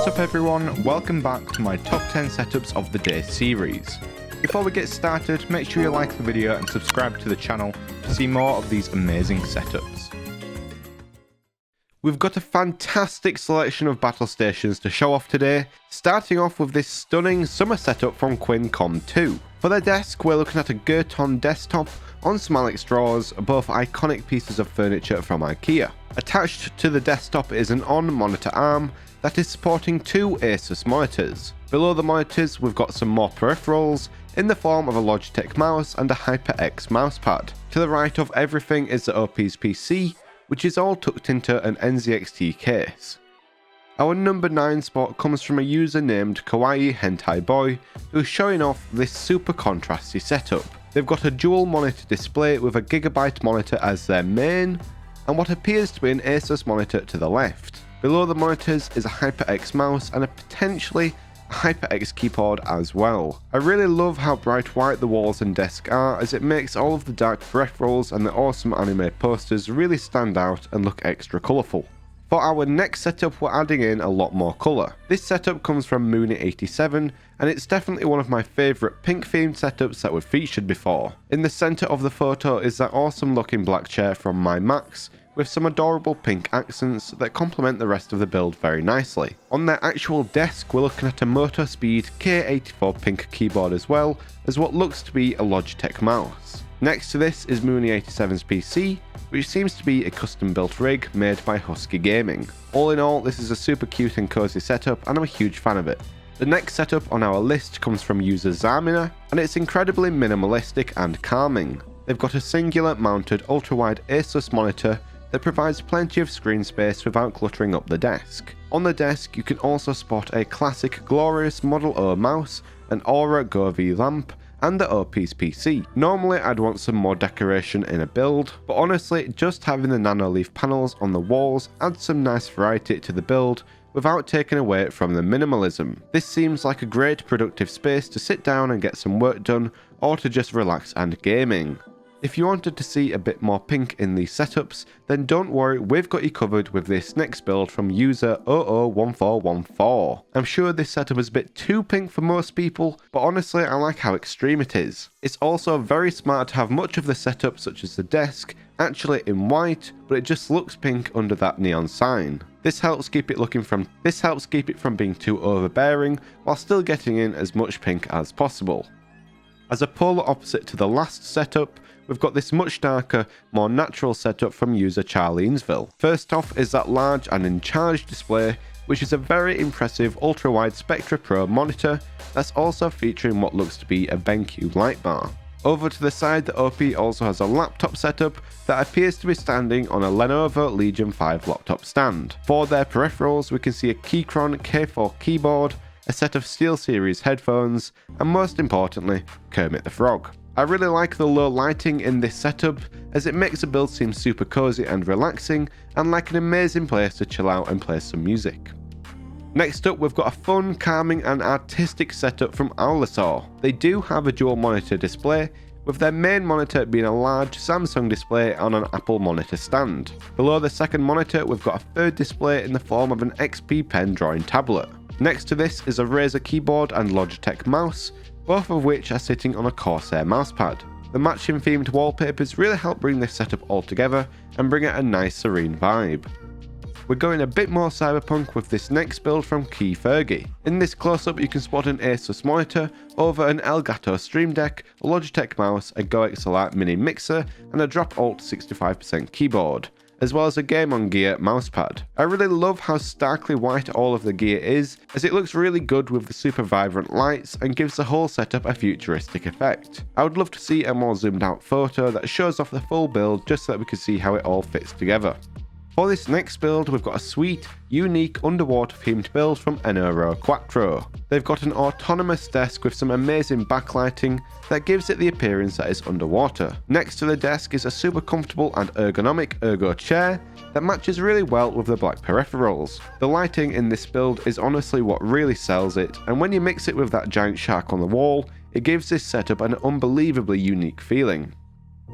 What's up everyone, welcome back to my top 10 setups of the day series. Before we get started, make sure you like the video and subscribe to the channel to see more of these amazing setups. We've got a fantastic selection of battle stations to show off today, starting off with this stunning summer setup from Quincom 2. For their desk, we're looking at a Goode desktop on some Alex drawers, both iconic pieces of furniture from IKEA. Attached to the desktop is an on-monitor arm that is supporting two Asus monitors. Below the monitors, we've got some more peripherals in the form of a Logitech mouse and a HyperX mousepad. To the right of everything is the OP's PC, which is all tucked into an NZXT case. Our number 9 spot comes from a user named Kawaii Hentai Boy, who's showing off this super contrasty setup. They've got a dual monitor display with a Gigabyte monitor as their main, and what appears to be an Asus monitor to the left. Below the monitors is a HyperX mouse and a potentially a HyperX keyboard as well. I really love how bright white the walls and desk are, as it makes all of the dark peripherals and the awesome anime posters really stand out and look extra colourful. For our next setup, we're adding in a lot more colour. This setup comes from Mooney87, and it's definitely one of my favourite pink themed setups that we've featured before. In the centre of the photo is that awesome looking black chair from My Max, with some adorable pink accents that complement the rest of the build very nicely. On their actual desk, we're looking at a Moto Speed K84 pink keyboard as well as what looks to be a Logitech mouse. Next to this is Mooney87's PC, which seems to be a custom built rig made by Husky Gaming. All in all, this is a super cute and cozy setup and I'm a huge fan of it. The next setup on our list comes from user Zamina, and it's incredibly minimalistic and calming. They've got a singular mounted ultra-wide Asus monitor that provides plenty of screen space without cluttering up the desk. On the desk, you can also spot a classic glorious Model O mouse, an Aura Go V lamp, and the OP's PC. Normally I'd want some more decoration in a build, but honestly just having the nanoleaf panels on the walls adds some nice variety to the build without taking away from the minimalism. This seems like a great productive space to sit down and get some work done, or to just relax and gaming. If you wanted to see a bit more pink in these setups, then don't worry, we've got you covered with this next build from user 001414. I'm sure this setup is a bit too pink for most people, but honestly I like how extreme it is. It's also very smart to have much of the setup, such as the desk, actually in white, but it just looks pink under that neon sign. This helps keep it from being too overbearing, while still getting in as much pink as possible. As a polar opposite to the last setup, we've got this much darker, more natural setup from user Charlenesville. First off is that large and in charge display, which is a very impressive ultra-wide Spectra Pro monitor that's also featuring what looks to be a BenQ light bar. Over to the side, the OP also has a laptop setup that appears to be standing on a Lenovo Legion 5 laptop stand. For their peripherals, we can see a Keychron K4 keyboard, a set of SteelSeries headphones, and most importantly, Kermit the Frog. I really like the low lighting in this setup, as it makes the build seem super cozy and relaxing, and like an amazing place to chill out and play some music. Next up, we've got a fun, calming and artistic setup from Owlosaur. They do have a dual monitor display, with their main monitor being a large Samsung display on an Apple monitor stand. Below the second monitor, we've got a third display in the form of an XP Pen drawing tablet. Next to this is a Razer keyboard and Logitech mouse, both of which are sitting on a Corsair mousepad. The matching themed wallpapers really help bring this setup all together and bring it a nice serene vibe. We're going a bit more cyberpunk with this next build from Key Fergie. In this close-up you can spot an Asus monitor over an Elgato Stream Deck, a Logitech mouse, a Go XLR mini mixer, and a Drop Alt 65% keyboard, as well as a Game On Gear mousepad. I really love how starkly white all of the gear is, as it looks really good with the super vibrant lights and gives the whole setup a futuristic effect. I would love to see a more zoomed out photo that shows off the full build just so that we can see how it all fits together. For this next build, we've got a sweet, unique underwater themed build from Enoro Quattro. They've got an autonomous desk with some amazing backlighting that gives it the appearance that it's underwater. Next to the desk is a super comfortable and ergonomic ergo chair that matches really well with the black peripherals. The lighting in this build is honestly what really sells it, and when you mix it with that giant shark on the wall, it gives this setup an unbelievably unique feeling.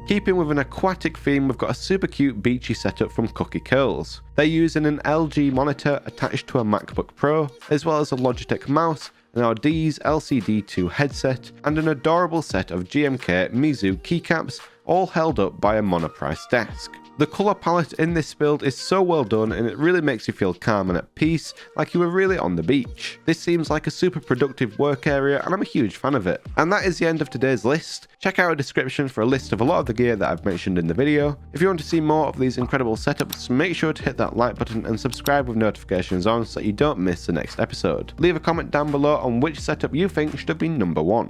Keeping with an aquatic theme, we've got a super cute beachy setup from Cookie Curls. They're using an LG monitor attached to a MacBook Pro, as well as a Logitech mouse, an Audi's LCD2 headset, and an adorable set of GMK Mizu keycaps, all held up by a monoprice desk. The colour palette in this build is so well done, and it really makes you feel calm and at peace, like you were really on the beach. This seems like a super productive work area, and I'm a huge fan of it. And that is the end of today's list. Check out a description for a list of a lot of the gear that I've mentioned in the video. If you want to see more of these incredible setups, make sure to hit that like button and subscribe with notifications on so that you don't miss the next episode. Leave a comment down below on which setup you think should have been number 1.